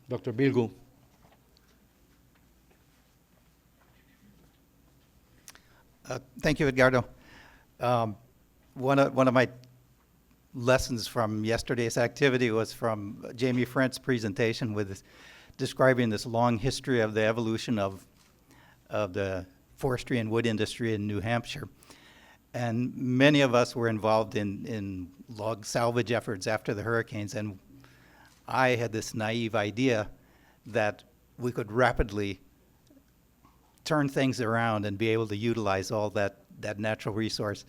Dr. Bilgu. Thank you, Edgardo. One of my lessons from yesterday's activity was from Jamie Frent's presentation with describing this long history of the evolution of the forestry and wood industry in New Hampshire. And many of us were involved in log salvage efforts after the hurricanes, and I had this naive idea that we could rapidly turn things around and be able to utilize all that natural resource.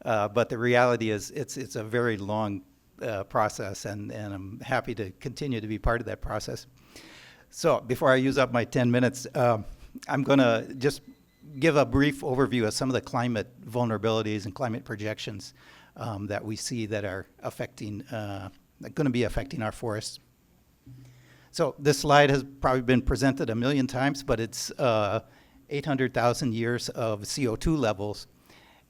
But the reality is it's a very long process, and I'm happy to continue to be part of that process. So before I use up my 10 minutes, I'm going to just give a brief overview of some of the climate vulnerabilities and climate projections that we see that are affecting, going to be affecting our forests. So this slide has probably been presented a million times, but it's 800,000 years of CO2 levels,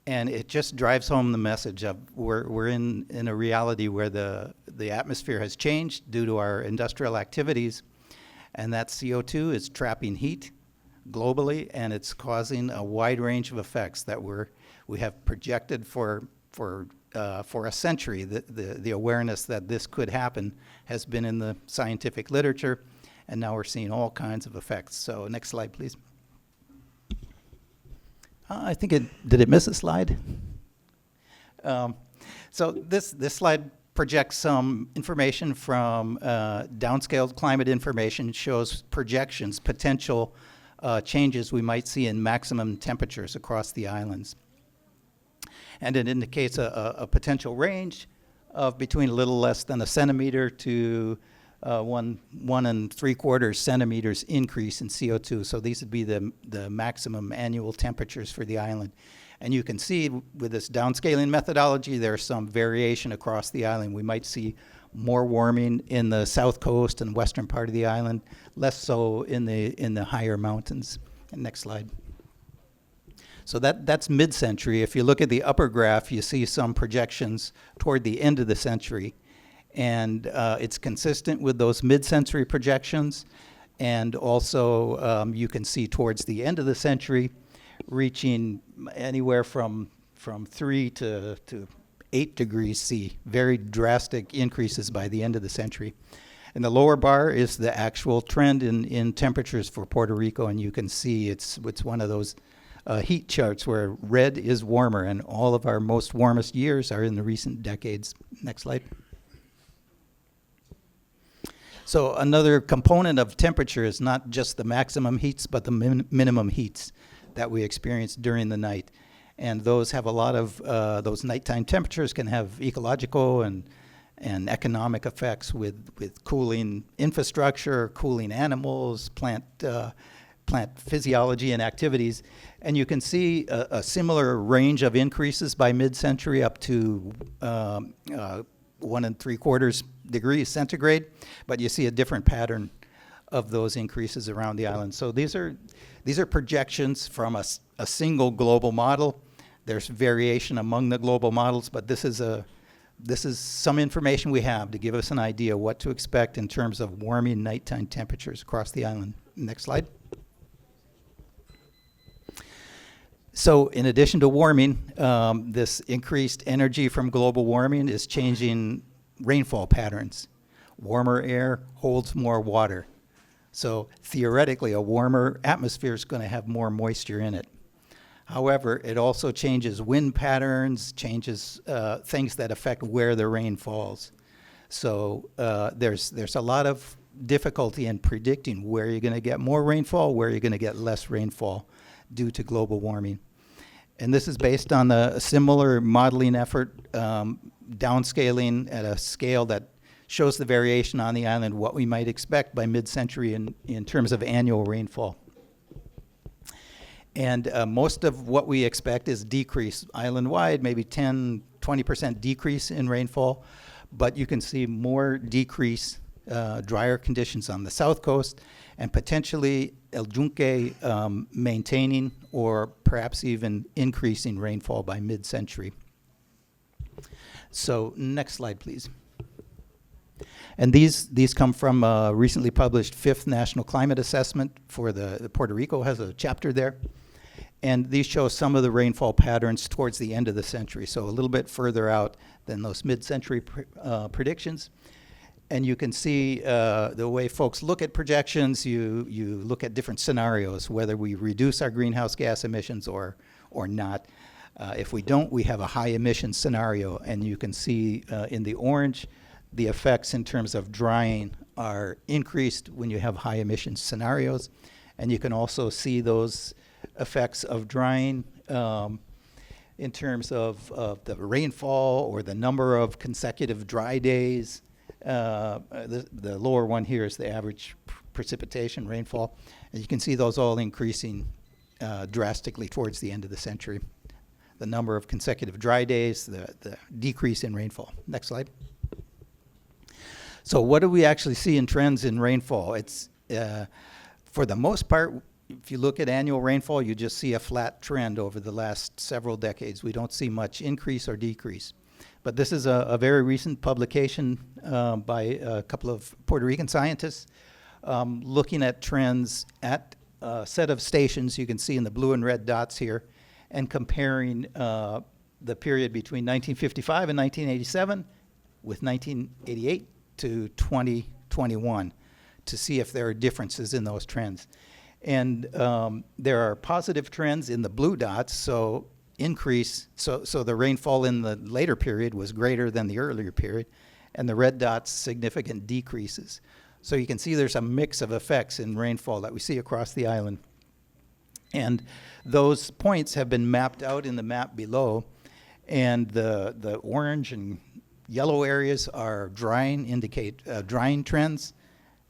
and it just drives home the message of we're in a reality where the atmosphere has changed due to our industrial activities, and that CO2 is trapping heat globally, and it's causing a wide range of effects that we have projected for a century. The awareness that this could happen has been in the scientific literature, and now we're seeing all kinds of effects. So next slide, please. I think did it miss a slide? So this slide projects some information from downscaled climate information, shows projections, potential changes we might see in maximum temperatures across the islands. And it indicates a potential range of between a little less than a centimeter to 1.75 centimeters increase in CO2. So these would be the maximum annual temperatures for the island. And you can see with this downscaling methodology, there's some variation across the island. We might see more warming in the south coast and western part of the island, less so in the higher mountains. And next slide. So that's mid-century. If you look at the upper graph, you see some projections toward the end of the century. And it's consistent with those mid-century projections. And also you can see towards the end of the century reaching anywhere from 3 to 8 degrees C, very drastic increases by the end of the century. And the lower bar is the actual trend in temperatures for Puerto Rico, and you can see it's one of those heat charts where red is warmer, and all of our most warmest years are in the recent decades. Next slide. So another component of temperature is not just the maximum heats, but the minimum heats that we experience during the night. And those have a lot of, those nighttime temperatures can have ecological and economic effects with cooling infrastructure, cooling animals, plant physiology and activities. And you can see a similar range of increases by mid-century up to 1.75 degrees centigrade, but you see a different pattern of those increases around the island. So these are projections from a single global model. There's variation among the global models, but this is some information we have to give us an idea what to expect in terms of warming nighttime temperatures across the island. Next slide. So in addition to warming, this increased energy from global warming is changing rainfall patterns. Warmer air holds more water. So theoretically, a warmer atmosphere is going to have more moisture in it. However, it also changes wind patterns, changes things that affect where the rain falls. So there's a lot of difficulty in predicting where you're going to get more rainfall, where you're going to get less rainfall due to global warming. And this is based on a similar modeling effort, downscaling at a scale that shows the variation on the island, what we might expect by mid-century in terms of annual rainfall. And most of what we expect is decrease island-wide, maybe 10, 20% decrease in rainfall. But you can see more decrease, drier conditions on the south coast, and potentially El Yunque maintaining or perhaps even increasing rainfall by mid-century. So next slide, please. And these come from a recently published 5th National Climate Assessment for the Puerto Rico has a chapter there. And these show some of the rainfall patterns towards the end of the century, so a little bit further out than those mid-century predictions. And you can see the way folks look at projections. You look at different scenarios, whether we reduce our greenhouse gas emissions or not. If we don't, we have a high emission scenario. And you can see in the orange, the effects in terms of drying are increased when you have high emission scenarios. And you can also see those effects of drying in terms of the rainfall or the number of consecutive dry days. The lower one here is the average precipitation rainfall. And you can see those all increasing drastically towards the end of the century. The number of consecutive dry days, the decrease in rainfall. Next slide. So what do we actually see in trends in rainfall? It's, for the most part, if you look at annual rainfall, you just see a flat trend over the last several decades. We don't see much increase or decrease. But this is a very recent publication by a couple of Puerto Rican scientists looking at trends at a set of stations you can see in the blue and red dots here, and comparing the period between 1955 and 1987 with 1988 to 2021 to see if there are differences in those trends. And there are positive trends in the blue dots, so increase, so the rainfall in the later period was greater than the earlier period, and the red dots, significant decreases. So you can see there's a mix of effects in rainfall that we see across the island. And those points have been mapped out in the map below, and the orange and yellow areas are drying, indicate drying trends.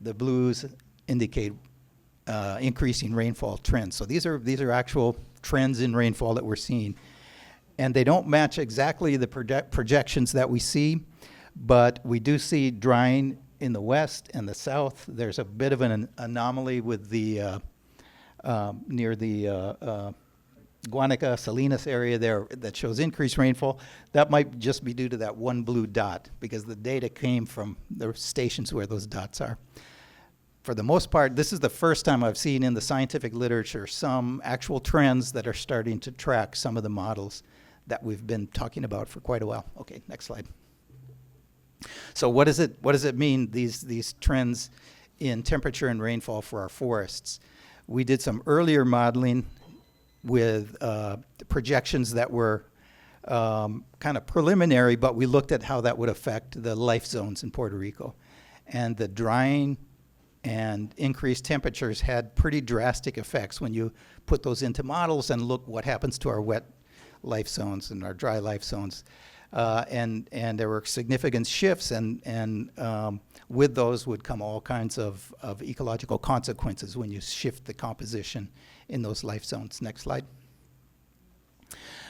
The blues indicate increasing rainfall trends. So these are actual trends in rainfall that we're seeing. And they don't match exactly the projections that we see, but we do see drying in the west and the south. There's a bit of an anomaly with the near the Guanica, Salinas area there that shows increased rainfall. That might just be due to that one blue dot because the data came from the stations where those dots are. For the most part, this is the first time I've seen in the scientific literature some actual trends that are starting to track some of the models that we've been talking about for quite a while. Okay, next slide. So what does it mean, these trends in temperature and rainfall for our forests? We did some earlier modeling with projections that were kind of preliminary, but we looked at how that would affect the life zones in Puerto Rico. And the drying and increased temperatures had pretty drastic effects when you put those into models and look what happens to our wet life zones and our dry life zones. And there were significant shifts, and with those would come all kinds of ecological consequences when you shift the composition in those life zones. Next slide.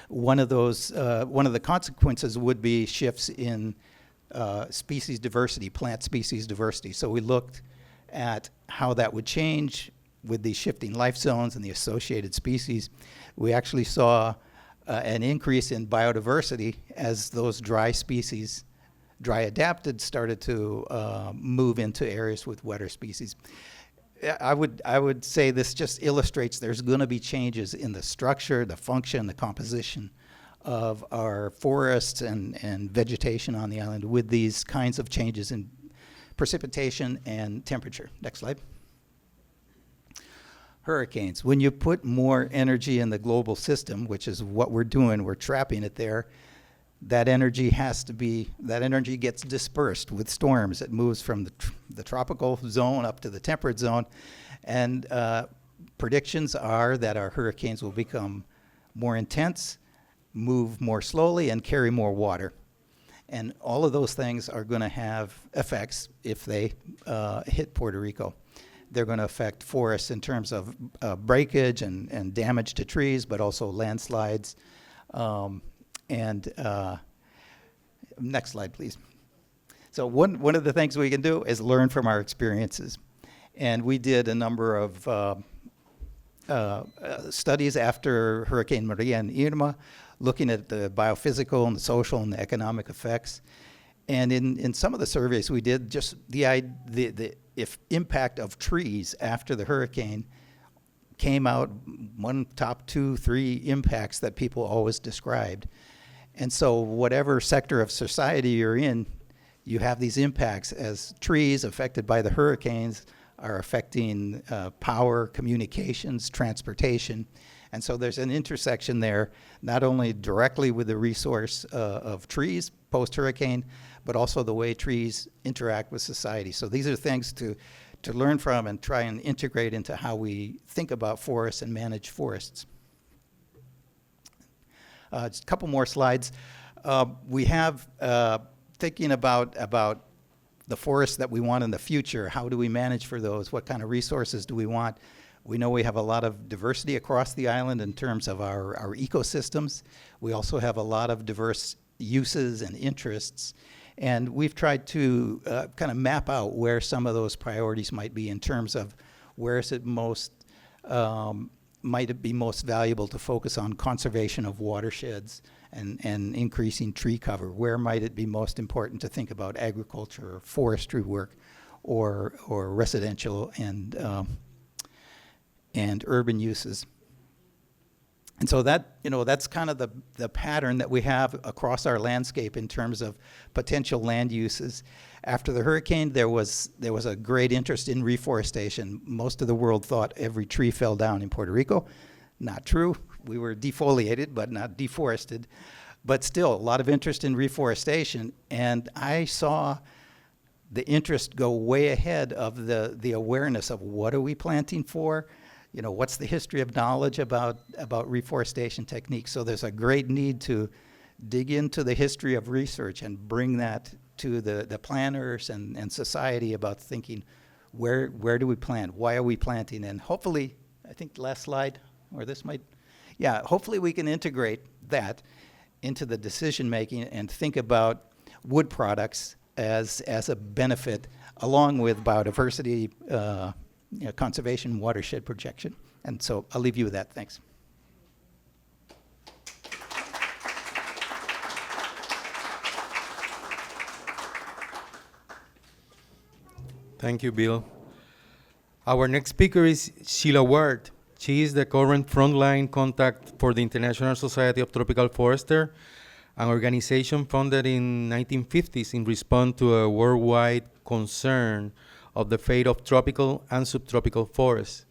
One of the consequences would be shifts in species diversity, plant species diversity. So we looked at how that would change with the shifting life zones and the associated species. We actually saw an increase in biodiversity as those dry species, dry adapted, started to move into areas with wetter species. I would say this just illustrates there's going to be changes in the structure, the function, the composition of our forests and vegetation on the island with these kinds of changes in precipitation and temperature. Next slide. Hurricanes. When you put more energy in the global system, which is what we're doing, we're trapping it there, that energy gets dispersed with storms. It moves from the tropical zone up to the temperate zone. And predictions are that our hurricanes will become more intense, move more slowly, and carry more water. And all of those things are going to have effects if they hit Puerto Rico. They're going to affect forests in terms of breakage and damage to trees, but also landslides. Next slide, please. So one of the things we can do is learn from our experiences. And we did a number of studies after Hurricane Maria and Irma, looking at the biophysical and the social and the economic effects. And in some of the surveys we did, just the if impact of trees after the hurricane came out one top 2, 3 impacts that people always described. And so whatever sector of society you're in, you have these impacts as trees affected by the hurricanes are affecting power, communications, transportation. And so there's an intersection there, not only directly with the resource of trees post-hurricane, but also the way trees interact with society. So these are things to learn from and try and integrate into how we think about forests and manage forests. Just a couple more slides. We have thinking about the forests that we want in the future. How do we manage for those? What kind of resources do we want? We know we have a lot of diversity across the island in terms of our ecosystems. We also have a lot of diverse uses and interests. And we've tried to kind of map out where some of those priorities might be in terms of where is it most, might it be most valuable to focus on conservation of watersheds and increasing tree cover? Where might it be most important to think about agriculture or forestry work or residential and urban uses? And so that, that's kind of the pattern that we have across our landscape in terms of potential land uses. After the hurricane, there was a great interest in reforestation. Most of the world thought every tree fell down in Puerto Rico. Not true. We were defoliated, but not deforested. But still, a lot of interest in reforestation. And I saw the interest go way ahead of the awareness of what are we planting for? What's the history of knowledge about reforestation techniques? So there's a great need to dig into the history of research and bring that to the planners and society about thinking, where do we plant? Why are we planting? And hopefully, I think last slide, or this might, yeah, hopefully we can integrate that into the decision making and think about wood products as a benefit along with biodiversity, conservation, watershed projection. And so I'll leave you with that. Thanks. Thank you, Bill. Our next speaker is Sheila Ward. She is the current frontline contact for the International Society of Tropical Foresters, an organization founded in 1950s in response to a worldwide concern of the fate of tropical and subtropical forests.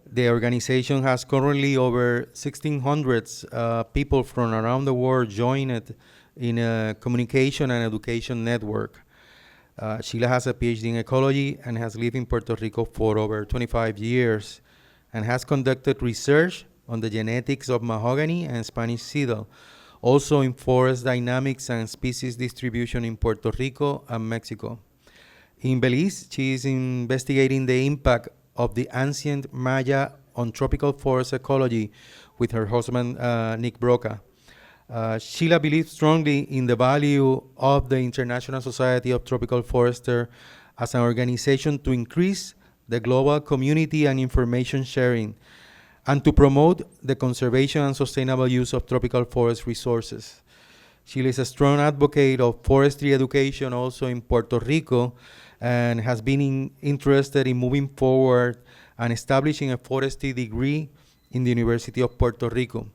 The organization has currently over 1,600 people from around the world joined in a communication and education network. Sheila has a PhD in ecology and has lived in Puerto Rico for over 25 years and has conducted research on the genetics of mahogany and Spanish cedar, also in forest dynamics and species distribution in Puerto Rico and Mexico. In Belize, she is investigating the impact of the ancient Maya on tropical forest ecology with her husband, Nick Broca. Sheila believes strongly in the value of the International Society of Tropical Foresters as an organization to increase the global community and information sharing, and to promote the conservation and sustainable use of tropical forest resources. Sheila is a strong advocate of forestry education also in Puerto Rico and has been interested in moving forward and establishing a forestry degree in the University of Puerto Rico.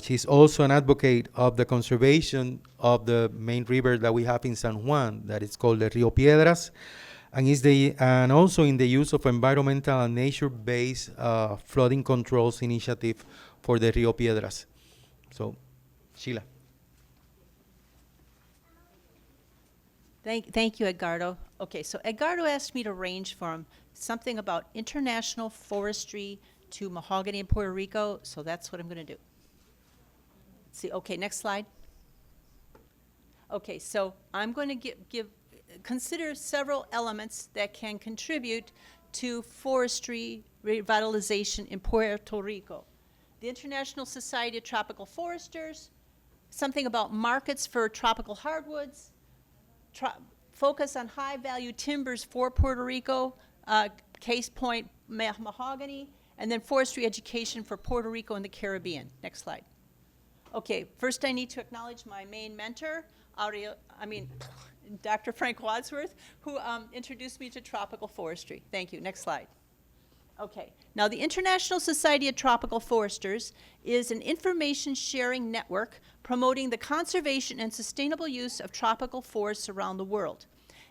She's also an advocate of the conservation of the main river that we have in San Juan, that is called the Rio Piedras, and also in the use of environmental and nature-based flooding controls initiative for the Rio Piedras. So, Sheila. Thank you, Edgardo. Okay, so Edgardo asked me to range from something about international forestry to mahogany in Puerto Rico, so that's what I'm going to do. Let's see, okay, next slide. Okay, so I'm going to consider several elements that can contribute to forestry revitalization in Puerto Rico. The International Society of Tropical Foresters, something about markets for tropical hardwoods, focus on high-value timbers for Puerto Rico, case point mahogany, and then forestry education for Puerto Rico and the Caribbean. Next slide. Okay, first I need to acknowledge my main mentor, Dr. Frank Wadsworth, who introduced me to tropical forestry. Thank you. Next slide. Okay. Now, the International Society of Tropical Foresters is an information sharing network promoting the conservation and sustainable use of tropical forests around the world.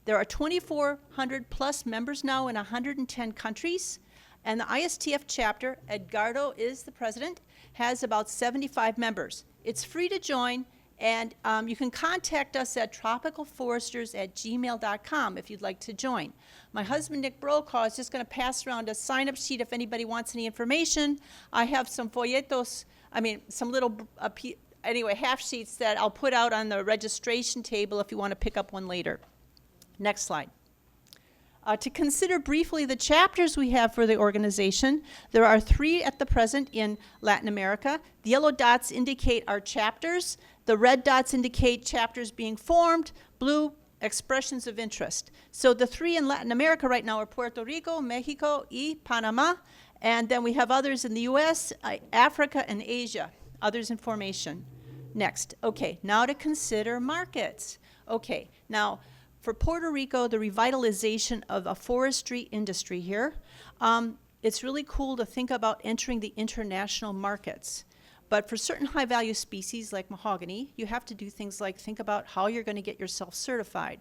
There are 2,400 plus members now in 110 countries, and the ISTF chapter, Edgardo is the president, has about 75 members. It's free to join, and you can contact us at tropicalforesters@gmail.com if you'd like to join. My husband, Nick Brokaw, is just going to pass around a sign-up sheet if anybody wants any information. I have some folletos, some little, half sheets that I'll put out on the registration table if you want to pick up one later. Next slide. To consider briefly the chapters we have for the organization, there are 3 at the present in Latin America. The yellow dots indicate our chapters. The red dots indicate chapters being formed. Blue, expressions of interest. So the 3 in Latin America right now are Puerto Rico, Mexico, y Panama. And then we have others in the US, Africa, and Asia. Others in formation. Next. Okay, now to consider markets. Okay, now, for Puerto Rico, the revitalization of a forestry industry here, it's really cool to think about entering the international markets. But for certain high-value species like mahogany, you have to do things like think about how you're going to get yourself certified.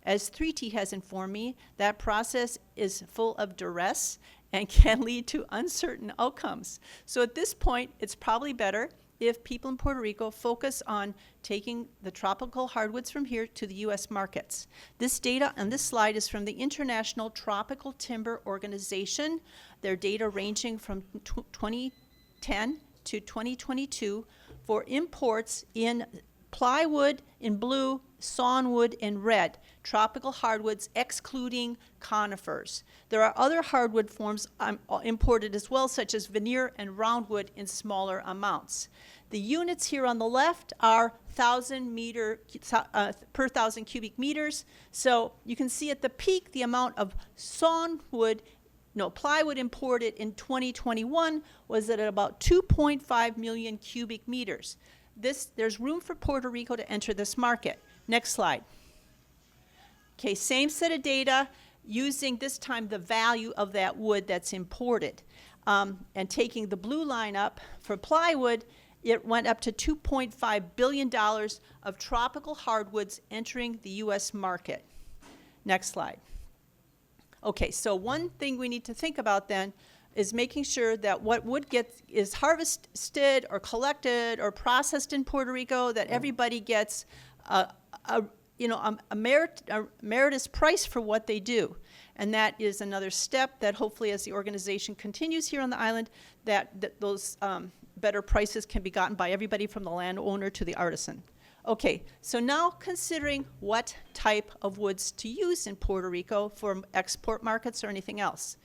As 3T has informed me, that process is full of duress and can lead to uncertain outcomes. So at this point, it's probably better if people in Puerto Rico focus on taking the tropical hardwoods from here to the U.S. markets. This data on this slide is from the International Tropical Timber Organization. Their data ranging from 2010 to 2022 for imports in plywood in blue, sawnwood in red, tropical hardwoods excluding conifers. There are other hardwood forms imported as well, such as veneer and roundwood in smaller amounts. The units here on the left are per 1,000 cubic meters. So you can see at the peak the amount of plywood imported in 2021 was at about 2.5 million cubic meters. There's room for Puerto Rico to enter this market. Next slide. Okay, same set of data using this time the value of that wood that's imported. And taking the blue line up for plywood, it went up to $2.5 billion of tropical hardwoods entering the U.S. market. Next slide. Okay, so one thing we need to think about then is making sure that what wood is harvested or collected or processed in Puerto Rico, that everybody gets a meritorious price for what they do. And that is another step that hopefully as the organization continues here on the island, that those better prices can be gotten by everybody from the landowner to the artisan. Okay, so now considering what type of woods to use in Puerto Rico for export markets or anything else.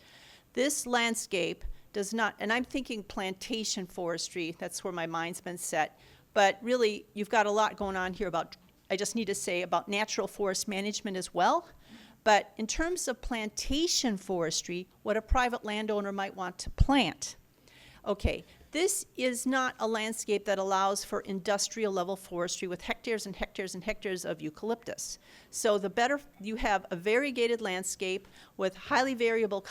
This landscape does not, and I'm thinking plantation forestry, that's where my mind's been set, but really you've got a lot going on here about, I just need to say about natural forest management as well. But in terms of plantation forestry, what a private landowner might want to plant. Okay, this is not a landscape that allows for industrial level forestry with hectares and hectares and hectares of eucalyptus. So the better you have a variegated landscape with highly variable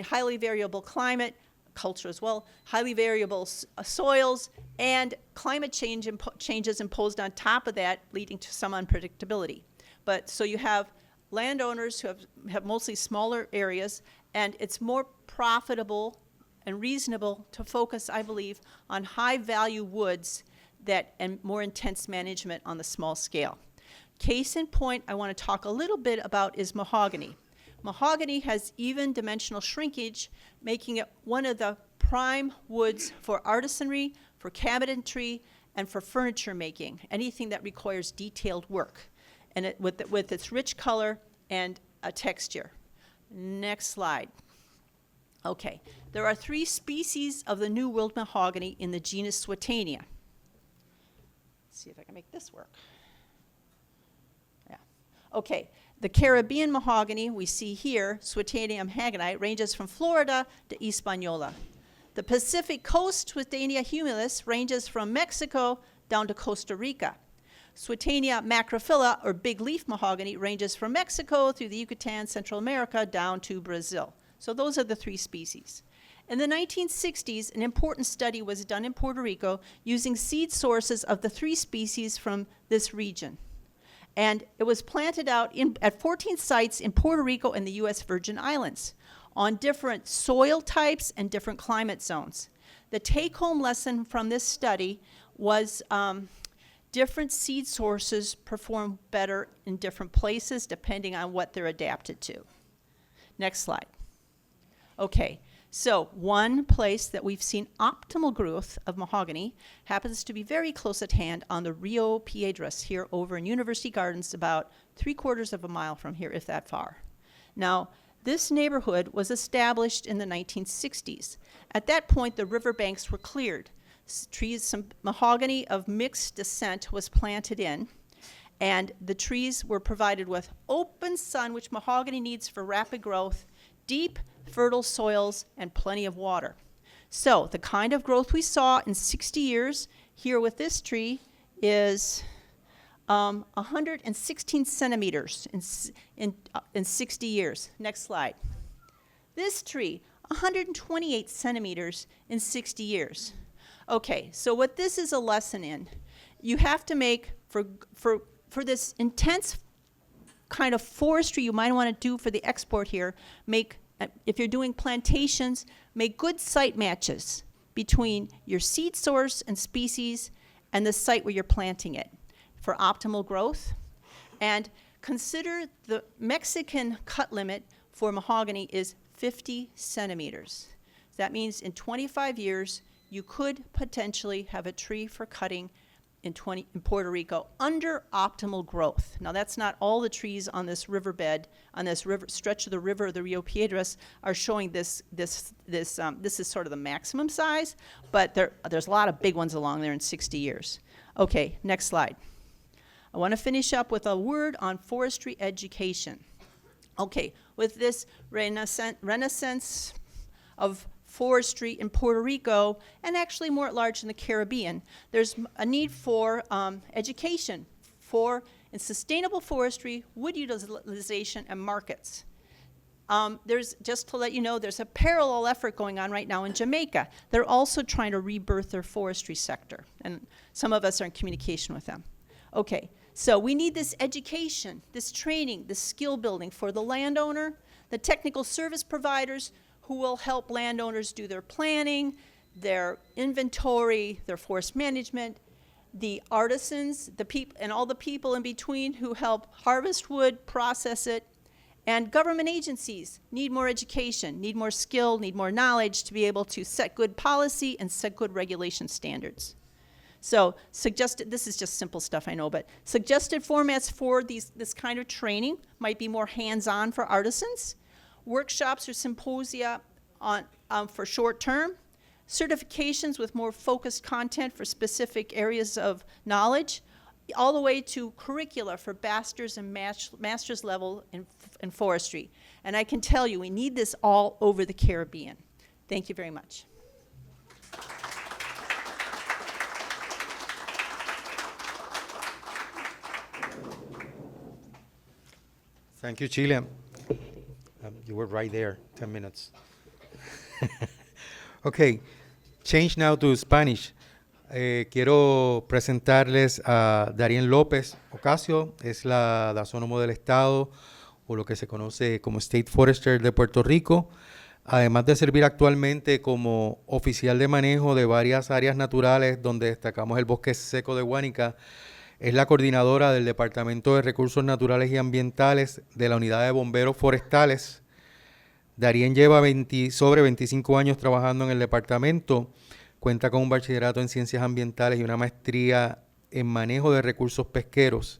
highly variable climate, culture as well, highly variable soils, and climate changes imposed on top of that, leading to some unpredictability. But so you have landowners who have mostly smaller areas, and it's more profitable and reasonable to focus, I believe, on high-value woods and more intense management on the small scale. Case in point I want to talk a little bit about is mahogany. Mahogany has even dimensional shrinkage, making it one of the prime woods for artisanry, for cabinetry, and for furniture making, anything that requires detailed work, and with its rich color and a texture. Next slide. Okay, there are 3 species of the New World mahogany in the genus Swietenia. Let's see if I can make this work. Yeah. Okay, the Caribbean mahogany we see here, Swietenia haganite, ranges from Florida to Hispaniola. The Pacific coast Swietenia humilis ranges from Mexico down to Costa Rica. Swietenia macrophylla, or big leaf mahogany, ranges from Mexico through the Yucatan, Central America, down to Brazil. So those are the 3 species. In the 1960s, an important study was done in Puerto Rico using seed sources of the 3 species from this region. And it was planted out at 14 sites in Puerto Rico and the U.S. Virgin Islands on different soil types and different climate zones. The take-home lesson from this study was different seed sources perform better in different places depending on what they're adapted to. Next slide. Okay, so one place that we've seen optimal growth of mahogany happens to be very close at hand on the Rio Piedras here over in University Gardens, about 3/4 of a mile from here, if that far. Now, this neighborhood was established in the 1960s. At that point, the riverbanks were cleared. Trees, some mahogany of mixed descent was planted in, and the trees were provided with open sun, which mahogany needs for rapid growth, deep, fertile soils, and plenty of water. So the kind of growth we saw in 60 years here with this tree is 116 centimeters in 60 years. Next slide. This tree, 128 centimeters in 60 years. Okay, so what this is a lesson in, you have to make, for this intense kind of forestry you might want to do for the export here, if you're doing plantations, make good site matches between your seed source and species and the site where you're planting it for optimal growth. And consider the Mexican cut limit for mahogany is 50 centimeters. That means in 25 years, you could potentially have a tree for cutting in Puerto Rico under optimal growth. Now that's not all the trees on this riverbed, on this stretch of the river, the Rio Piedras, are showing this is sort of the maximum size, but there's a lot of big ones along there in 60 years. Okay, next slide. I want to finish up with a word on forestry education. Okay, with this renaissance of forestry in Puerto Rico, and actually more at large in the Caribbean, there's a need for education in sustainable forestry, wood utilization, and markets. There's, just to let you know, there's a parallel effort going on right now in Jamaica. They're also trying to rebirth their forestry sector, and some of us are in communication with them. Okay, so we need this education, this training, this skill building for the landowner, the technical service providers, who will help landowners do their planning, their inventory, their forest management, the artisans, and all the people in between who help harvest wood, process it, and government agencies need more education, need more skill, need more knowledge to be able to set good policy and set good regulation standards. So this is just simple stuff, I know, but suggested formats for this kind of training might be more hands-on for artisans, workshops or symposia for short term, certifications with more focused content for specific areas of knowledge, all the way to curricula for bachelor's and master's level in forestry. And I can tell you, we need this all over the Caribbean. Thank you very much. Thank you, Chile. You were right there, 10 minutes. Okay, change now to Spanish. Quiero presentarles a Darien López Ocasio, es la dasónomo del Estado, o lo que se conoce como State Forester de Puerto Rico, además de servir actualmente como oficial de manejo de varias áreas naturales, donde destacamos el bosque seco de Guánica. Es la coordinadora del Departamento de Recursos Naturales y Ambientales de la Unidad de Bomberos Forestales. Darien lleva sobre 25 años trabajando en el departamento, cuenta con un bachillerato en Ciencias Ambientales y una maestría en Manejo de Recursos Pesqueros.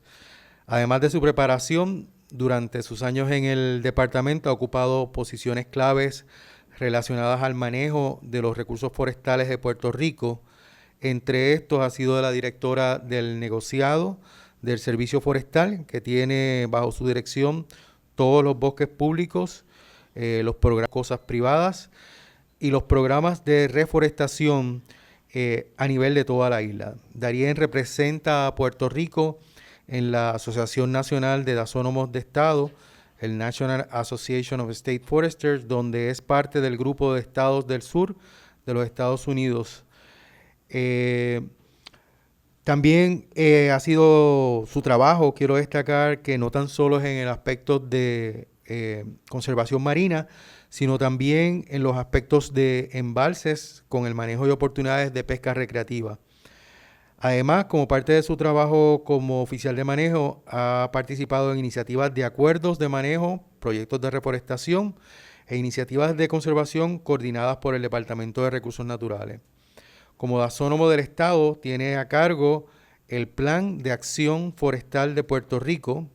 Además de su preparación, durante sus años en el departamento ha ocupado posiciones claves relacionadas al manejo de los recursos forestales de Puerto Rico. Entre estos ha sido la directora del negociado del Servicio Forestal, que tiene bajo su dirección todos los bosques públicos, los programas de cosas privadas y los programas de reforestación a nivel de toda la isla. Darien representa a Puerto Rico en la Asociación Nacional de Dasónomos de Estado, el National Association of State Foresters, donde es parte del grupo de estados del sur de los Estados Unidos. También ha sido su trabajo, quiero destacar, que no tan solo es en el aspecto de conservación marina, sino también en los aspectos de embalses con el manejo de oportunidades de pesca recreativa. Además, como parte de su trabajo como oficial de manejo, ha participado en iniciativas de acuerdos de manejo, proyectos de reforestación e iniciativas de conservación coordinadas por el Departamento de Recursos Naturales. Como dasónomo del Estado, tiene a cargo el Plan de Acción Forestal de Puerto Rico,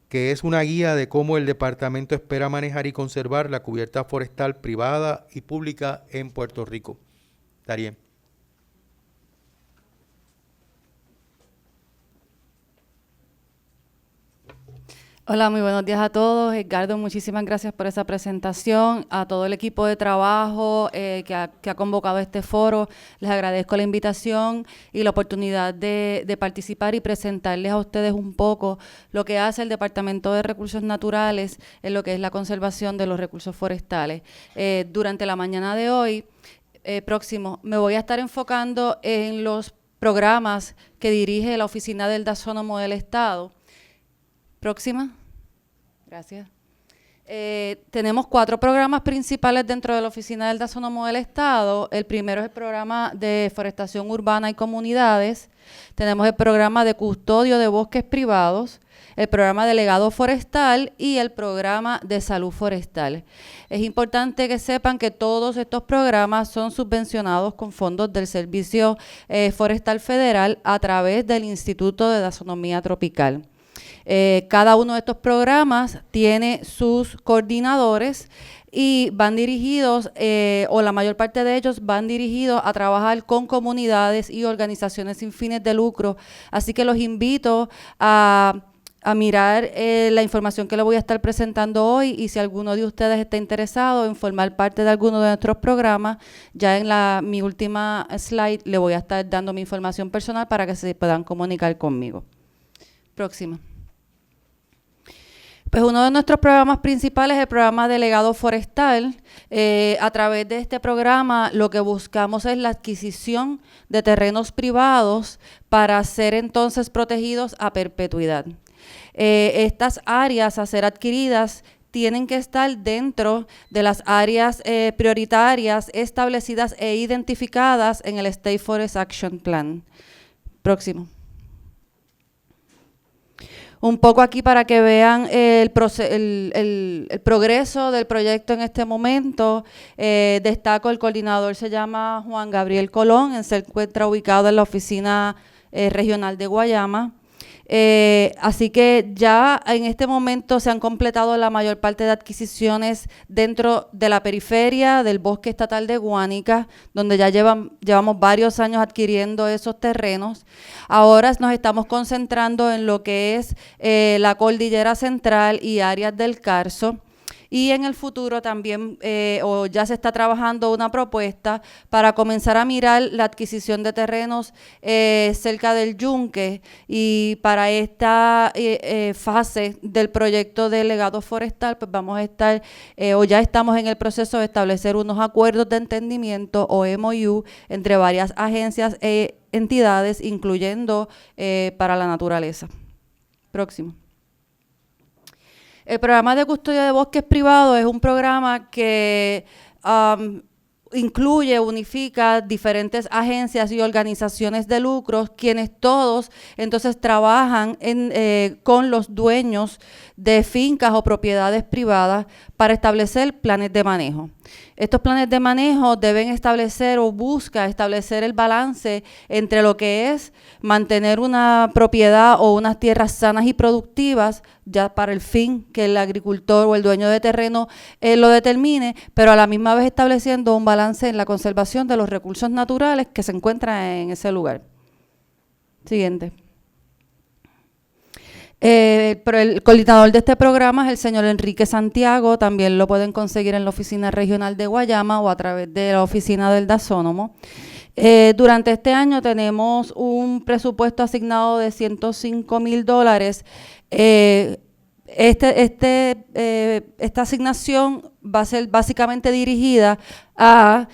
que es una guía de cómo el departamento espera manejar y conservar la cubierta forestal privada y pública en Puerto Rico. Darien. Hola, muy buenos días a todos. Edgardo, muchísimas gracias por esa presentación. A todo el equipo de trabajo que ha convocado este foro, les agradezco la invitación y la oportunidad de participar y presentarles a ustedes un poco lo que hace el Departamento de Recursos Naturales en lo que es la conservación de los recursos forestales. Durante la mañana de hoy, próximo, me voy a estar enfocando en los programas que dirige la Oficina del Dasónomo del Estado. Próxima. Gracias. Tenemos 4 programas principales dentro de la Oficina del Dasónomo del Estado. El primero es el programa de forestación urbana y comunidades. Tenemos el programa de custodio de bosques privados, el programa de legado forestal y el programa de salud forestal. Es importante que sepan que todos estos programas son subvencionados con fondos del Servicio Forestal Federal a través del Instituto de Dasonomía Tropical. Cada uno de estos programas tiene sus coordinadores y van dirigidos, o la mayor parte de ellos van dirigidos a trabajar con comunidades y organizaciones sin fines de lucro. Así que los invito a mirar la información que les voy a estar presentando hoy, y si alguno de ustedes está interesado en formar parte de alguno de nuestros programas, ya en mi última slide le voy a estar dando mi información personal para que se puedan comunicar conmigo. Próxima. Pues uno de nuestros programas principales es el programa de legado forestal. A través de este programa lo que buscamos es la adquisición de terrenos privados para ser entonces protegidos a perpetuidad. Estas áreas a ser adquiridas tienen que estar dentro de las áreas prioritarias establecidas e identificadas en el State Forest Action Plan. Próximo. Un poco aquí para que vean el progreso del proyecto en este momento. Destaco, el coordinador se llama Juan Gabriel Colón, él se encuentra ubicado en la oficina regional de Guayama. Así que ya en este momento se han completado la mayor parte de adquisiciones dentro de la periferia del bosque estatal de Guánica, donde ya llevamos varios años adquiriendo esos terrenos. Ahora nos estamos concentrando en lo que es la cordillera central y áreas del Carso. Y en el futuro también, o ya se está trabajando una propuesta para comenzar a mirar la adquisición de terrenos cerca del Yunque, y para esta fase del proyecto de legado forestal, pues vamos a estar, o ya estamos en el proceso de establecer unos acuerdos de entendimiento o MOU entre varias agencias e entidades, incluyendo para la naturaleza. Próximo. El programa de custodia de bosques privados es un programa que incluye, unifica diferentes agencias y organizaciones de lucros, quienes todos entonces trabajan con los dueños de fincas o propiedades privadas para establecer planes de manejo. Estos planes de manejo deben establecer o busca establecer el balance entre lo que es mantener una propiedad o unas tierras sanas y productivas, ya para el fin que el agricultor o el dueño de terreno lo determine, pero a la misma vez estableciendo un balance en la conservación de los recursos naturales que se encuentran en ese lugar. Siguiente. Pero el coordinador de este programa es el señor Enrique Santiago. También lo pueden conseguir en la oficina regional de Guayama o a través de la oficina del Dasónomo. Durante este año tenemos un presupuesto asignado de $105,000. Esta asignación va a ser básicamente dirigida a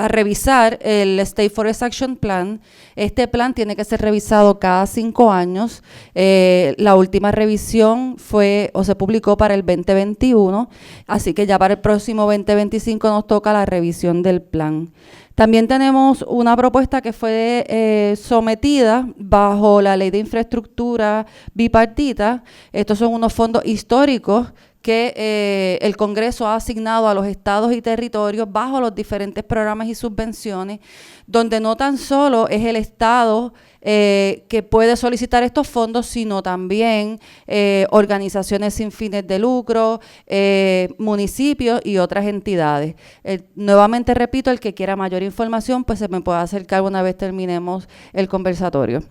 revisar el State Forest Action Plan. Este plan tiene que ser revisado cada 5 años. La última revisión se publicó para el 2021, así que ya para el próximo 2025 nos toca la revisión del plan. También tenemos una propuesta que fue sometida bajo la Ley de Infraestructura Bipartita. Estos son unos fondos históricos que el Congreso ha asignado a los estados y territorios bajo los diferentes programas y subvenciones, donde no tan solo es el estado que puede solicitar estos fondos, sino también organizaciones sin fines de lucro, municipios y otras entidades. Nuevamente repito, el que quiera mayor información, pues se me puede acercar una vez terminemos el conversatorio.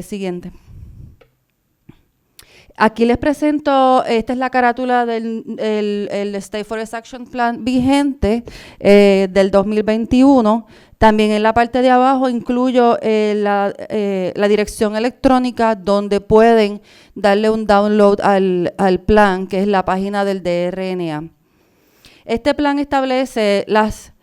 Siguiente. Aquí les presento, esta es la carátula del el State Forest Action Plan vigente del 2021. También en la parte de abajo incluyo la dirección electrónica donde pueden darle un download al plan, que es la página del DRNA. Este plan establece las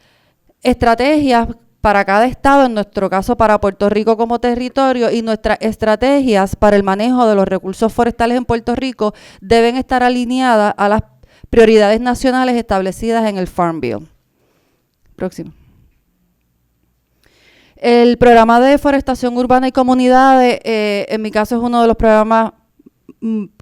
estrategias para cada estado, en nuestro caso para Puerto Rico como territorio, y nuestras estrategias para el manejo de los recursos forestales en Puerto Rico deben estar alineadas a las prioridades nacionales establecidas en el Farm Bill. Próximo. El programa de deforestación urbana y comunidades, en mi caso es uno de los programas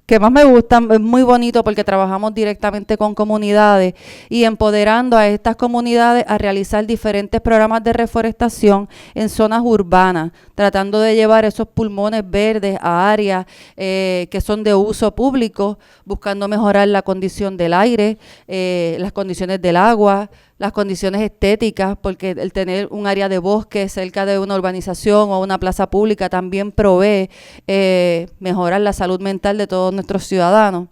que más me gustan, es muy bonito porque trabajamos directamente con comunidades y empoderando a estas comunidades a realizar diferentes programas de reforestación en zonas urbanas, tratando de llevar esos pulmones verdes a áreas que son de uso público, buscando mejorar la condición del aire, las condiciones del agua, las condiciones estéticas, porque el tener un área de bosque cerca de una urbanización o una plaza pública también provee mejorar la salud mental de todos nuestros ciudadanos.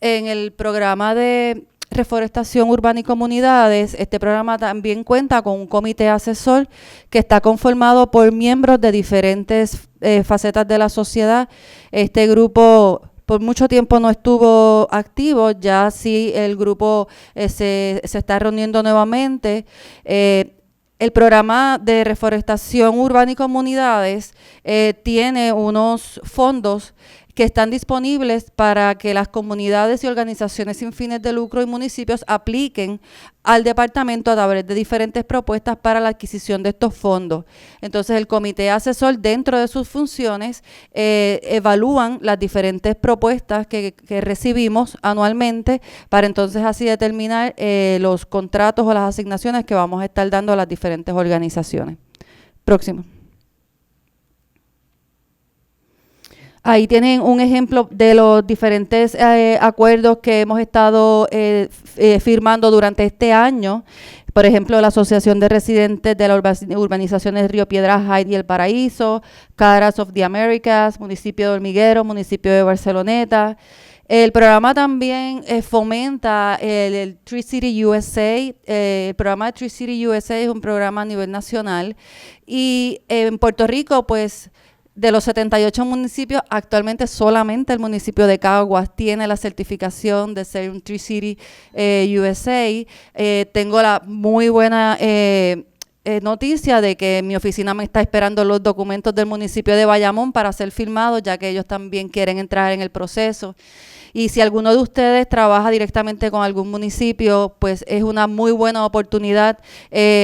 En el programa de reforestación urbana y comunidades, este programa también cuenta con un comité asesor que está conformado por miembros de diferentes facetas de la sociedad. Este grupo por mucho tiempo no estuvo activo, ya sí el grupo se está reuniendo nuevamente. El programa de reforestación urbana y comunidades tiene unos fondos que están disponibles para que las comunidades y organizaciones sin fines de lucro y municipios apliquen al departamento a través de diferentes propuestas para la adquisición de estos fondos. Entonces, el comité asesor, dentro de sus funciones, evalúan las diferentes propuestas que recibimos anualmente para entonces así determinar los contratos o las asignaciones que vamos a estar dando a las diferentes organizaciones. Próximo. Ahí tienen un ejemplo de los diferentes acuerdos que hemos estado firmando durante este año. Por ejemplo, la Asociación de Residentes de las Urbanizaciones Río Piedras, Hyde y El Paraíso, Caras of the Americas, Municipio de Hormiguero, Municipio de Barceloneta. El programa también fomenta el Tree City USA. El programa de Tree City USA es un programa a nivel nacional. Y en Puerto Rico, pues, de los 78 municipios, actualmente solamente el municipio de Caguas tiene la certificación de ser un Tree City USA. Tengo la muy buena noticia de que mi oficina me está esperando los documentos del municipio de Bayamón para ser firmados, ya que ellos también quieren entrar en el proceso. Y si alguno de ustedes trabaja directamente con algún municipio, pues es una muy buena oportunidad,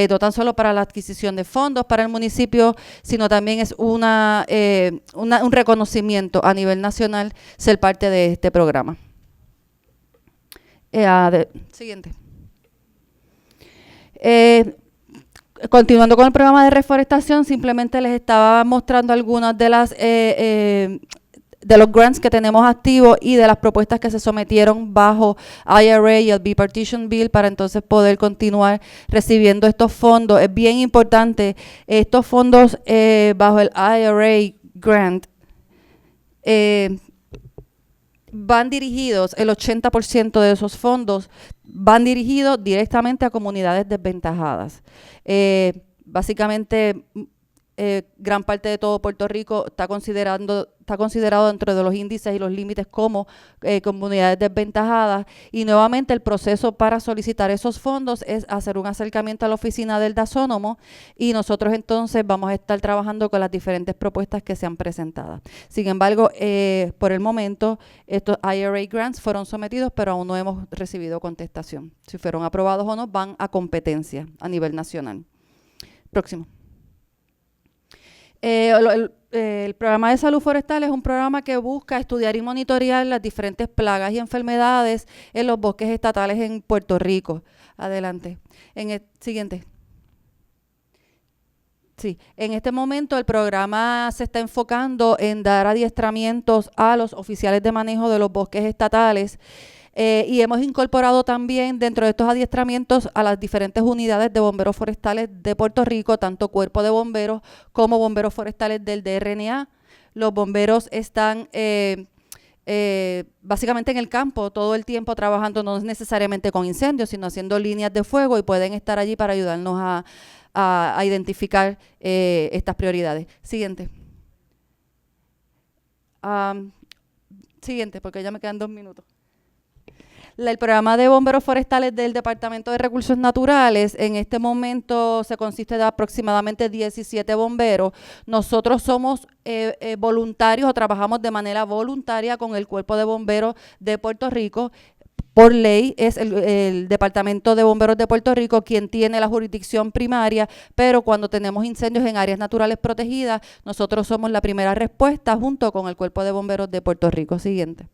no tan solo para la adquisición de fondos para el municipio, sino también es un reconocimiento a nivel nacional ser parte de este programa. Siguiente. Continuando con el programa de reforestación, simplemente les estaba mostrando algunas de las de los grants que tenemos activos y de las propuestas que se sometieron bajo IRA y el Bipartition Bill para entonces poder continuar recibiendo estos fondos. Es bien importante, estos fondos bajo el IRA grant van dirigidos, el 80% de esos fondos van dirigidos directamente a comunidades desventajadas. Básicamente, gran parte de todo Puerto Rico está considerado dentro de los índices y los límites como comunidades desventajadas, y nuevamente el proceso para solicitar esos fondos es hacer un acercamiento a la oficina del DASONOMO, y nosotros entonces vamos a estar trabajando con las diferentes propuestas que sean presentadas. Sin embargo, por el momento estos IRA grants fueron sometidos, pero aún no hemos recibido contestación. Si fueron aprobados o no, van a competencia a nivel nacional. Próximo. El programa de salud forestal es un programa que busca estudiar y monitorear las diferentes plagas y enfermedades en los bosques estatales en Puerto Rico. Adelante. En el siguiente. Sí, en este momento el programa se está enfocando en dar adiestramientos a los oficiales de manejo de los bosques estatales. Y hemos incorporado también dentro de estos adiestramientos a las diferentes unidades de bomberos forestales de Puerto Rico, tanto cuerpo de bomberos como bomberos forestales del DRNA. Los bomberos están básicamente en el campo todo el tiempo trabajando, no necesariamente con incendios, sino haciendo líneas de fuego, y pueden estar allí para ayudarnos a identificar estas prioridades. Siguiente. Siguiente, porque ya me quedan 2 minutos. El programa de bomberos forestales del Departamento de Recursos Naturales en este momento se consiste de aproximadamente 17 bomberos. Nosotros somos voluntarios o trabajamos de manera voluntaria con el Cuerpo de Bomberos de Puerto Rico. Por ley es el Departamento de Bomberos de Puerto Rico quien tiene la jurisdicción primaria, pero cuando tenemos incendios en áreas naturales protegidas, nosotros somos la primera respuesta junto con el Cuerpo de Bomberos de Puerto Rico. Siguiente.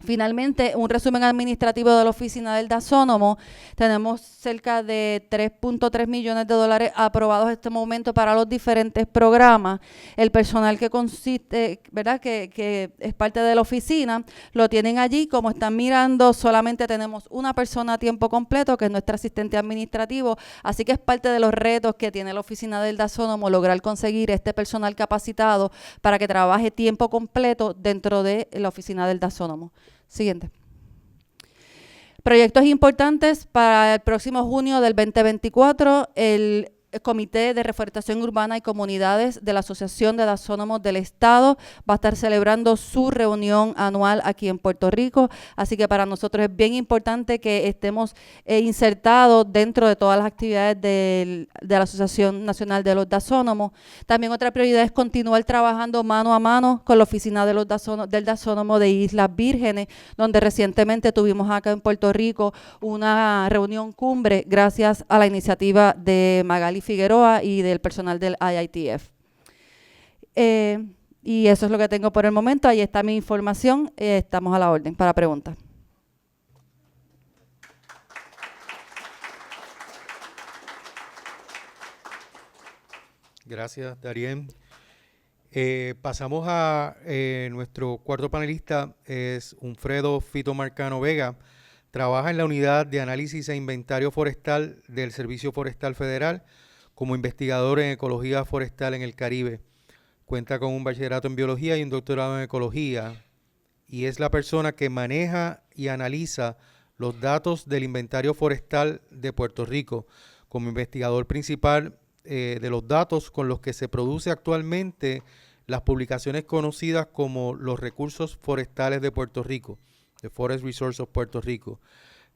Finalmente, un resumen administrativo de la oficina del DASONOMO. Tenemos cerca de $3.3 millones aprobados en este momento para los diferentes programas. El personal que consiste, ¿verdad?, que es parte de la oficina, lo tienen allí. Como están mirando, solamente tenemos una persona a tiempo completo, que es nuestro asistente administrativo. Así que es parte de los retos que tiene la oficina del DASONOMO, lograr conseguir este personal capacitado para que trabaje tiempo completo dentro de la oficina del DASONOMO. Siguiente. Proyectos importantes para el próximo junio del 2024. El Comité de Reforestación Urbana y Comunidades de la Asociación de Dasónomos del Estado va a estar celebrando su reunión anual aquí en Puerto Rico, así que para nosotros es bien importante que estemos insertados dentro de todas las actividades de la Asociación Nacional de los Dasónomos. También otra prioridad es continuar trabajando mano a mano con la oficina de del Dasónomo de Islas Vírgenes, donde recientemente tuvimos acá en Puerto Rico una reunión cumbre gracias a la iniciativa de Magali Figueroa y del personal del IITF. Y eso es lo que tengo por el momento. Ahí está mi información. Estamos a la orden para preguntas. Gracias, Darien. Pasamos a nuestro cuarto panelista, es Unfredo Fito Marcano Vega. Trabaja en la Unidad de Análisis e Inventario Forestal del Servicio Forestal Federal como investigador en Ecología Forestal en el Caribe. Cuenta con un bachillerato en Biología y un doctorado en Ecología, y es la persona que maneja y analiza los datos del inventario forestal de Puerto Rico como investigador principal de los datos con los que se produce actualmente las publicaciones conocidas como los recursos forestales de Puerto Rico, The Forest Resource of Puerto Rico,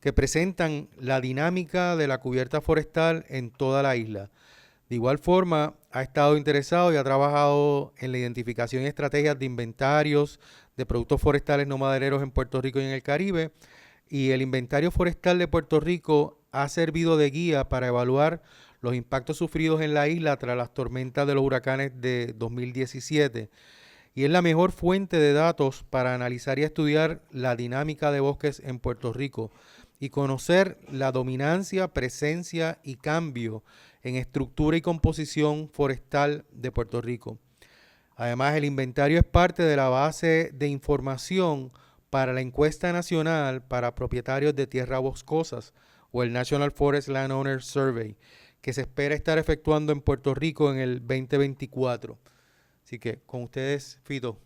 que presentan la dinámica de la cubierta forestal en toda la isla. De igual forma, ha estado interesado y ha trabajado en la identificación y estrategias de inventarios de productos forestales no madereros en Puerto Rico y en el Caribe, y el inventario forestal de Puerto Rico ha servido de guía para evaluar los impactos sufridos en la isla tras las tormentas de los huracanes de 2017, y es la mejor fuente de datos para analizar y estudiar la dinámica de bosques en Puerto Rico y conocer la dominancia, presencia y cambio en estructura y composición forestal de Puerto Rico. Además, el inventario es parte de la base de información para la encuesta nacional para propietarios de tierras boscosas, o el National Forest Landowner Survey, que se espera estar efectuando en Puerto Rico en el 2024. Así que con ustedes, Fito.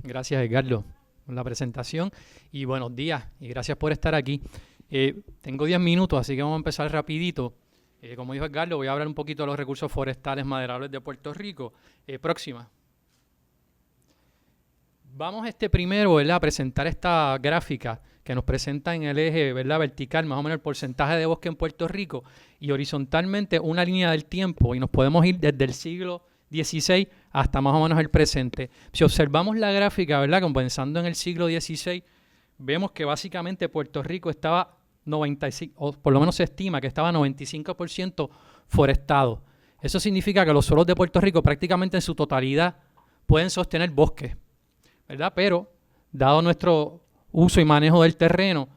Gracias, Edgardo, por la presentación y buenos días y gracias por estar aquí. Tengo 10 minutos, así que vamos a empezar rapidito. Como dijo Edgardo, voy a hablar un poquito de los recursos forestales maderables de Puerto Rico. Próxima. Vamos primero, ¿verdad?, a presentar esta gráfica que nos presenta en el eje, ¿verdad?, vertical, más o menos el porcentaje de bosque en Puerto Rico, y horizontalmente una línea del tiempo, y nos podemos ir desde el siglo XVI hasta más o menos el presente. Si observamos la gráfica, ¿verdad?, comenzando en el siglo XVI, vemos que básicamente Puerto Rico estaba 95, o por lo menos se estima que estaba 95% forestado. Eso significa que los suelos de Puerto Rico prácticamente en su totalidad pueden sostener bosques, ¿verdad? Pero, dado nuestro uso y manejo del terreno,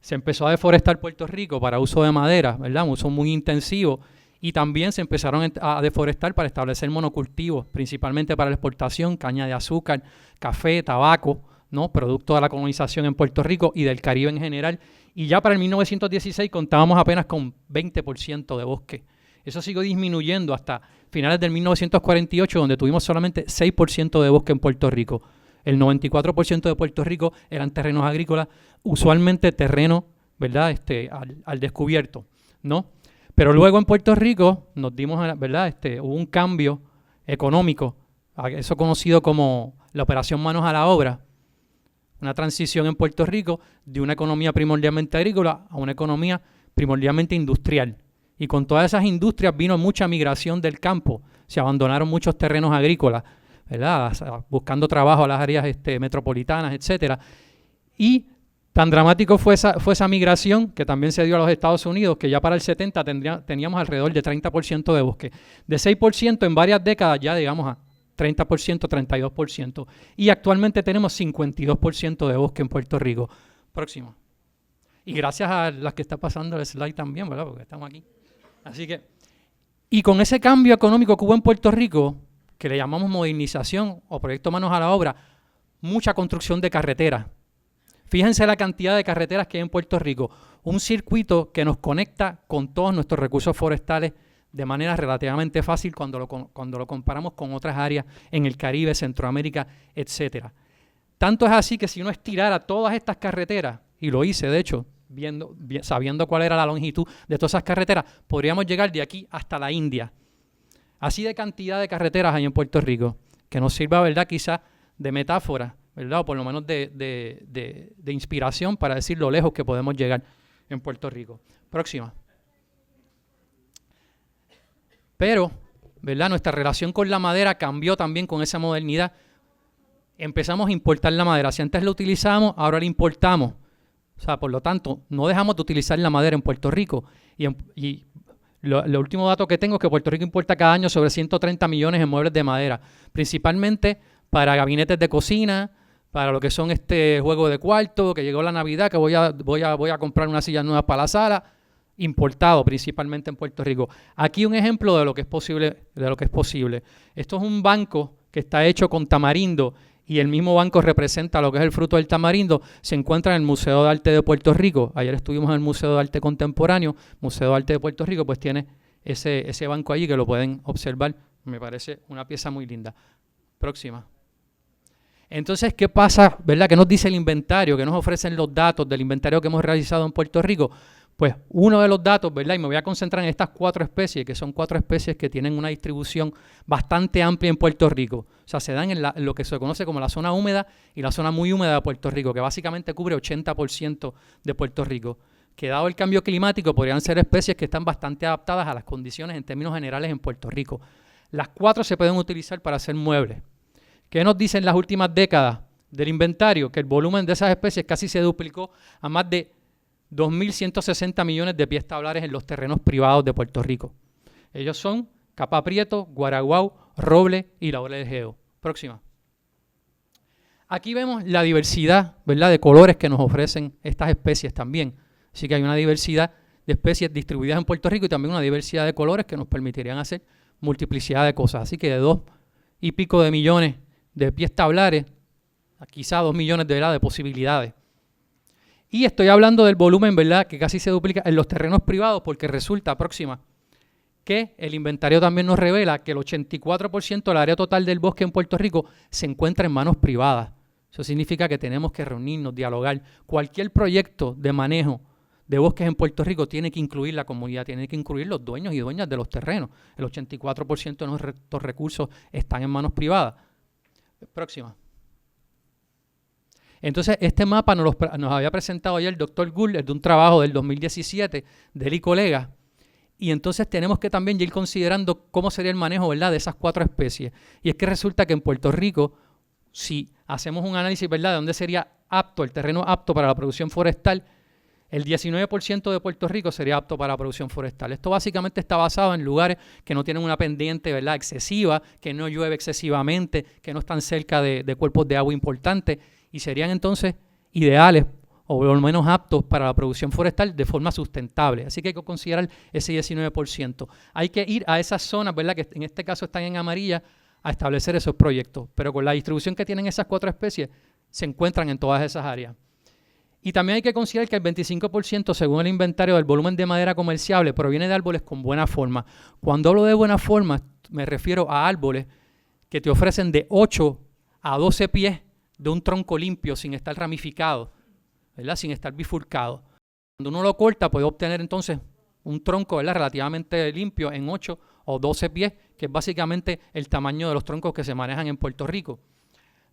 se empezó a deforestar Puerto Rico para uso de madera, ¿verdad? Un uso muy intensivo. Y también se empezaron a deforestar para establecer monocultivos, principalmente para la exportación, caña de azúcar, café, tabaco, ¿no?, producto de la colonización en Puerto Rico y del Caribe en general. Y ya para el 1916 contábamos apenas con 20% de bosque. Eso siguió disminuyendo hasta finales del 1948, donde tuvimos solamente 6% de bosque en Puerto Rico. El 94% de Puerto Rico eran terrenos agrícolas, usualmente terrenos, ¿verdad?, al descubierto, ¿no? Pero luego en Puerto Rico nos dimos, ¿verdad?, hubo un cambio económico, eso conocido como la operación Manos a la Obra, una transición en Puerto Rico de una economía primordialmente agrícola a una economía primordialmente industrial. Y con todas esas industrias vino mucha migración del campo, se abandonaron muchos terrenos agrícolas, ¿verdad?, buscando trabajo a las áreas metropolitanas, etcétera. Y tan dramático fue esa migración, que también se dio a los Estados Unidos, que ya para el 70 teníamos alrededor de 30% de bosque. De 6% en varias décadas ya llegamos a 30%, 32%. Y actualmente tenemos 52% de bosque en Puerto Rico. Próximo. Y gracias a las que está pasando el slide también, ¿verdad?, porque estamos aquí. Así que, y con ese cambio económico que hubo en Puerto Rico, que le llamamos modernización o proyecto Manos a la Obra, mucha construcción de carreteras. Fíjense la cantidad de carreteras que hay en Puerto Rico. Un circuito que nos conecta con todos nuestros recursos forestales de manera relativamente fácil cuando lo comparamos con otras áreas en el Caribe, Centroamérica, etcétera. Tanto es así que si uno estirara todas estas carreteras, y lo hice de hecho, sabiendo cuál era la longitud de todas esas carreteras, podríamos llegar de aquí hasta la India. Así de cantidad de carreteras hay en Puerto Rico, que nos sirva, ¿verdad?, quizás de metáfora, ¿verdad?, o por lo menos de inspiración para decir lo lejos que podemos llegar en Puerto Rico. Próxima. Pero, ¿verdad?, nuestra relación con la madera cambió también con esa modernidad. Empezamos a importar la madera. Si antes la utilizábamos, ahora la importamos. O sea, por lo tanto, no dejamos de utilizar la madera en Puerto Rico. Y lo último dato que tengo es que Puerto Rico importa cada año sobre 130 millones de muebles de madera, principalmente para gabinetes de cocina, para lo que son juegos de cuarto, que llegó la Navidad, que voy a comprar una silla nueva para la sala, importado principalmente en Puerto Rico. Aquí un ejemplo de lo que es posible, Esto es un banco que está hecho con tamarindo y el mismo banco representa lo que es el fruto del tamarindo. Se encuentra en el Museo de Arte de Puerto Rico. Ayer estuvimos en el Museo de Arte Contemporáneo. Museo de Arte de Puerto Rico pues tiene ese banco allí que lo pueden observar. Me parece una pieza muy linda. Próxima. Entonces, ¿qué pasa, verdad? ¿Qué nos dice el inventario? ¿Qué nos ofrecen los datos del inventario que hemos realizado en Puerto Rico? Pues uno de los datos, ¿verdad? Y me voy a concentrar en estas 4 especies, que son 4 especies que tienen una distribución bastante amplia en Puerto Rico. O sea, se dan en lo que se conoce como la zona húmeda y la zona muy húmeda de Puerto Rico, que básicamente cubre 80% de Puerto Rico. Que dado el cambio climático, podrían ser especies que están bastante adaptadas a las condiciones en términos generales en Puerto Rico. Las 4 se pueden utilizar para hacer muebles. ¿Qué nos dicen las últimas décadas del inventario? Que el volumen de esas especies casi se duplicó a más de 2.160 millones de pies tablares en los terrenos privados de Puerto Rico. Ellos son capa prieto, guaraguao, roble y laurel geo. Próxima. Aquí vemos la diversidad, ¿verdad?, de colores que nos ofrecen estas especies también. Así que hay una diversidad de especies distribuidas en Puerto Rico y también una diversidad de colores que nos permitirían hacer multiplicidad de cosas. Así que de 2 y pico de millones de pies tablares, a quizá 2 millones de posibilidades. Y estoy hablando del volumen, ¿verdad?, que casi se duplica en los terrenos privados, porque resulta, próxima, que el inventario también nos revela que el 84% del área total del bosque en Puerto Rico se encuentra en manos privadas. Eso significa que tenemos que reunirnos, dialogar. Cualquier proyecto de manejo de bosques en Puerto Rico tiene que incluir la comunidad, tiene que incluir los dueños y dueñas de los terrenos. El 84% de nuestros recursos están en manos privadas. Próxima. Entonces, este mapa nos había presentado ayer el doctor Gould, es de un trabajo del 2017, de él y colegas. Y entonces tenemos que también ir considerando cómo sería el manejo, ¿verdad?, de esas 4 especies. Y es que resulta que en Puerto Rico, si hacemos un análisis, ¿verdad?, de dónde sería apto, el terreno apto para la producción forestal, el 19% de Puerto Rico sería apto para la producción forestal. Esto básicamente está basado en lugares que no tienen una pendiente, ¿verdad?, excesiva, que no llueve excesivamente, que no están cerca de cuerpos de agua importantes y serían entonces ideales o por lo menos aptos para la producción forestal de forma sustentable. Así que hay que considerar ese 19%. Hay que ir a esas zonas, ¿verdad?, que en este caso están en amarilla, a establecer esos proyectos. Pero con la distribución que tienen esas 4 especies, se encuentran en todas esas áreas. Y también hay que considerar que el 25%, según el inventario del volumen de madera comerciable, proviene de árboles con buena forma. Cuando hablo de buena forma, me refiero a árboles que te ofrecen de 8 a 12 pies de un tronco limpio, sin estar ramificado, ¿verdad?, sin estar bifurcado. Cuando uno lo corta, puede obtener entonces un tronco, ¿verdad?, relativamente limpio en 8 o 12 pies, que es básicamente el tamaño de los troncos que se manejan en Puerto Rico.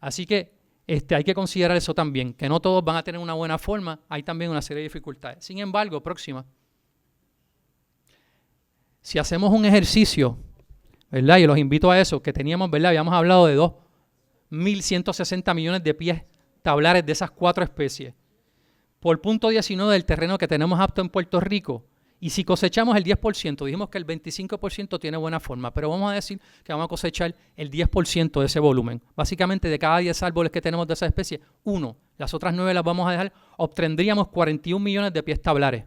Así que hay que considerar eso también, que no todos van a tener una buena forma, hay también una serie de dificultades. Sin embargo, próxima. Si hacemos un ejercicio, ¿verdad?, y los invito a eso, que teníamos, ¿verdad?, habíamos hablado de 2.160 millones de pies tablares de esas 4 especies. Por punto 19 del terreno que tenemos apto en Puerto Rico, y si cosechamos el 10%, dijimos que el 25% tiene buena forma, pero vamos a decir que vamos a cosechar el 10% de ese volumen. Básicamente, de cada 10 árboles que tenemos de esa especie, 1. Las otras 9 las vamos a dejar, obtendríamos 41 millones de pies tablares.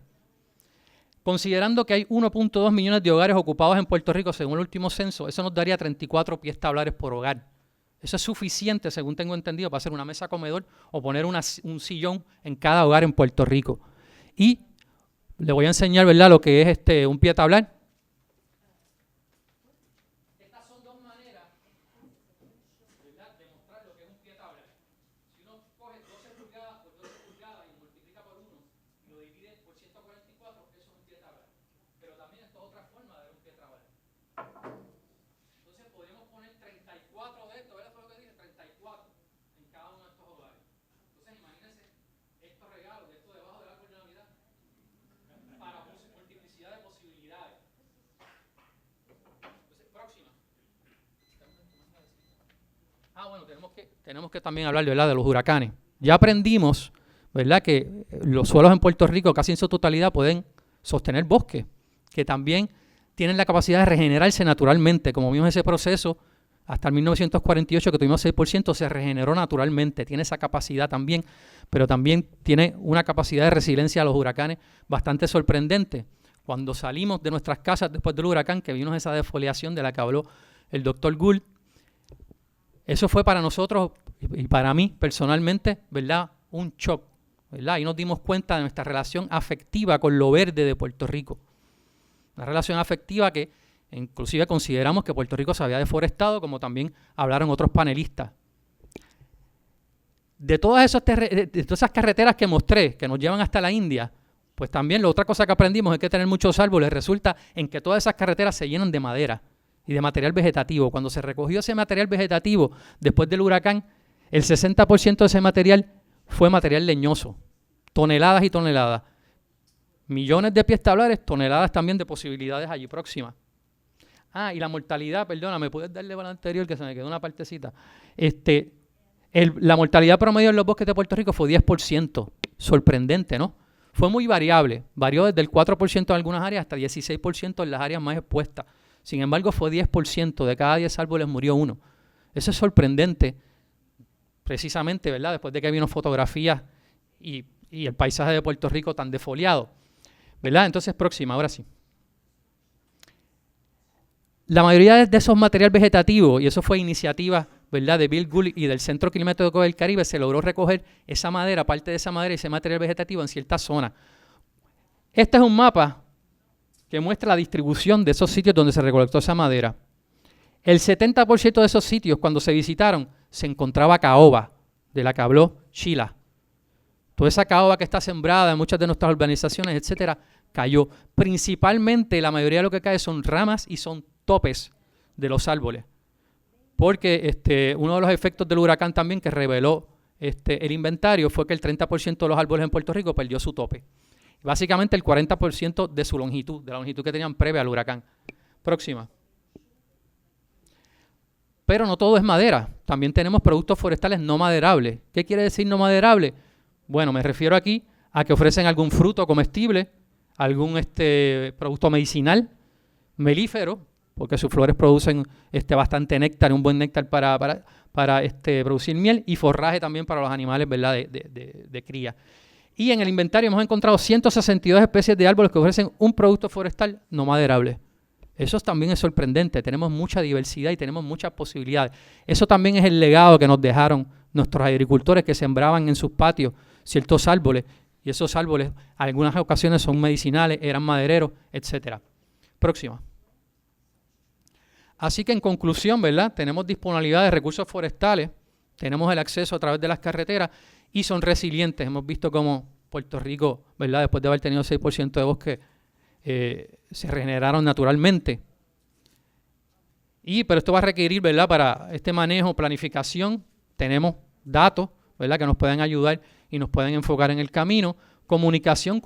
Considerando que hay 1.2 millones de hogares ocupados en Puerto Rico, según el último censo, eso nos daría 34 pies tablares por hogar. Eso es suficiente, según tengo entendido, para hacer una mesa comedor o poner un sillón en cada hogar en Puerto Rico. Y le voy a enseñar, ¿verdad?, lo que es un pie tablar. Estas son 2 maneras, ¿verdad?, de mostrar lo que es un pie tablar. Si uno coge 12 pulgadas por 12 pulgadas y multiplica por 1 y lo divide por 144, eso es un pie tablar. Pero también esto es otra forma de ver un pie tablar. Entonces podríamos poner 34 de estos, ¿verdad? Fue lo que dije, 34 en cada uno de estos hogares. Entonces imagínense estos regalos, esto debajo del árbol de Navidad, para multiplicidad de posibilidades. Entonces, próxima. Bueno, tenemos que también hablar, ¿verdad?, de los huracanes. Ya aprendimos, ¿verdad?, que los suelos en Puerto Rico casi en su totalidad pueden sostener bosques, que también tienen la capacidad de regenerarse naturalmente. Como vimos ese proceso, hasta el 1948 que tuvimos 6%, se regeneró naturalmente, tiene esa capacidad también, pero también tiene una capacidad de resiliencia a los huracanes bastante sorprendente. Cuando salimos de nuestras casas después del huracán, que vimos esa defoliación de la que habló el doctor Gould, eso fue para nosotros y para mí personalmente, ¿verdad?, un shock, ¿verdad? Y nos dimos cuenta de nuestra relación afectiva con lo verde de Puerto Rico. Una relación afectiva que inclusive consideramos que Puerto Rico se había deforestado, como también hablaron otros panelistas. De todas esas carreteras que mostré, que nos llevan hasta la India, pues también la otra cosa que aprendimos es que tener muchos árboles resulta en que todas esas carreteras se llenan de madera y de material vegetativo. Cuando se recogió ese material vegetativo después del huracán, el 60% de ese material fue material leñoso, toneladas y toneladas. Millones de pies tablares, toneladas también de posibilidades allí próximas. Y la mortalidad, perdona, ¿me puedes darle para la anterior que se me quedó una partecita? La mortalidad promedio en los bosques de Puerto Rico fue 10%. Sorprendente, ¿no? Fue muy variable. Varió desde el 4% en algunas áreas hasta 16% en las áreas más expuestas. Sin embargo, fue 10%. De cada 10 árboles murió 1. Eso es sorprendente, precisamente, ¿verdad?, después de que vino fotografías y el paisaje de Puerto Rico tan defoliado, ¿verdad? Entonces, próxima, ahora sí. La mayoría de esos material vegetativo, y eso fue iniciativa, ¿verdad?, de Bill Gould y del Centro Climático del Caribe, se logró recoger esa madera, parte de esa madera y ese material vegetativo en ciertas zonas. Este es un mapa que muestra la distribución de esos sitios donde se recolectó esa madera. El 70% de esos sitios, cuando se visitaron, se encontraba caoba, no de la que habló Sheila. Toda esa caoba que está sembrada en muchas de nuestras urbanizaciones, etcétera, cayó. Principalmente la mayoría de lo que cae son ramas y son topes de los árboles. Porque uno de los efectos del huracán también que reveló el inventario fue que el 30% de los árboles en Puerto Rico perdió su tope. Básicamente el 40% de su longitud, de la longitud que tenían previa al huracán. Próxima. Pero no todo es madera. También tenemos productos forestales no maderables. ¿Qué quiere decir no maderable? Bueno, me refiero aquí a que ofrecen algún fruto comestible, algún producto medicinal, melífero, porque sus flores producen bastante néctar, un buen néctar para producir miel, y forraje también para los animales, ¿verdad?, de cría. Y en el inventario hemos encontrado 162 especies de árboles que ofrecen un producto forestal no maderable. Eso también es sorprendente. Tenemos mucha diversidad y tenemos muchas posibilidades. Eso también es el legado que nos dejaron nuestros agricultores que sembraban en sus patios ciertos árboles, y esos árboles en algunas ocasiones son medicinales, eran madereros, etcétera. Próxima. Así que en conclusión, ¿verdad?, tenemos disponibilidad de recursos forestales, tenemos el acceso a través de las carreteras y son resilientes. Hemos visto cómo Puerto Rico, ¿verdad?, después de haber tenido 6% de bosque, se regeneraron naturalmente. Pero esto va a requerir, ¿verdad?, para este manejo, planificación, tenemos datos, ¿verdad?, que nos pueden ayudar y nos pueden enfocar en el camino, comunicación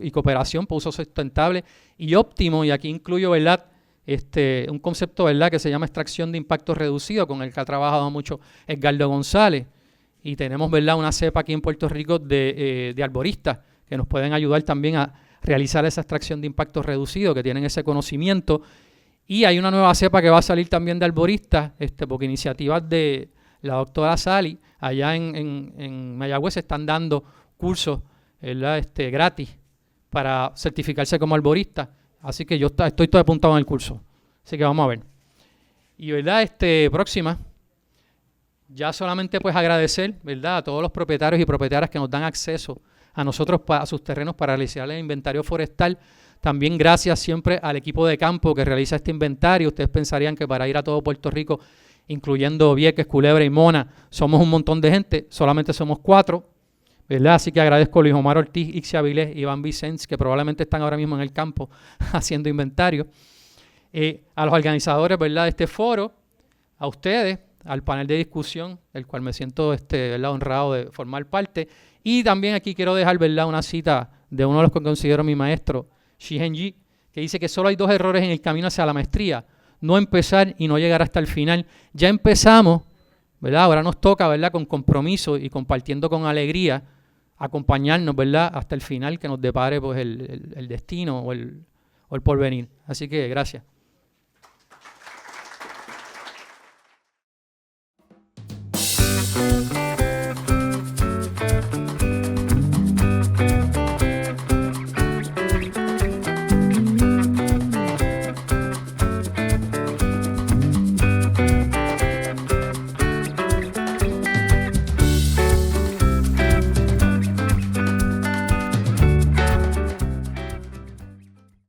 y cooperación para uso sustentable y óptimo, y aquí incluyo, ¿verdad?, un concepto, ¿verdad?, que se llama extracción de impacto reducido, con el que ha trabajado mucho Edgardo González, y tenemos, ¿verdad?, una cepa aquí en Puerto Rico de arboristas que nos pueden ayudar también a realizar esa extracción de impacto reducido, que tienen ese conocimiento, y hay una nueva cepa que va a salir también de arboristas, porque iniciativas de la doctora Sally, allá en Mayagüez se están dando cursos, ¿verdad?, gratis para certificarse como arborista. Así que yo estoy todo apuntado en el curso. Así que vamos a ver. Y, ¿verdad?, próxima. Ya solamente pues agradecer, ¿verdad?, a todos los propietarios y propietarias que nos dan acceso a nosotros, a sus terrenos, para realizar el inventario forestal. También gracias siempre al equipo de campo que realiza este inventario. Ustedes pensarían que para ir a todo Puerto Rico, incluyendo Vieques, Culebra y Mona, somos un montón de gente. Solamente somos 4, ¿verdad? Así que agradezco a Luis Omar Ortiz, Ixia Vilés y Iván Vicens, que probablemente están ahora mismo en el campo haciendo inventario. A los organizadores, ¿verdad?, de este foro, a ustedes, al panel de discusión, del cual me siento ¿verdad?, honrado de formar parte. Y también aquí quiero dejar, ¿verdad?, una cita de uno de los que considero mi maestro, Shi Henji, que dice que solo hay 2 errores en el camino hacia la maestría: no empezar y no llegar hasta el final. Ya empezamos, ¿verdad? Ahora nos toca, ¿verdad?, con compromiso y compartiendo con alegría, acompañarnos, ¿verdad?, hasta el final que nos depare pues el destino o el porvenir. Así que gracias.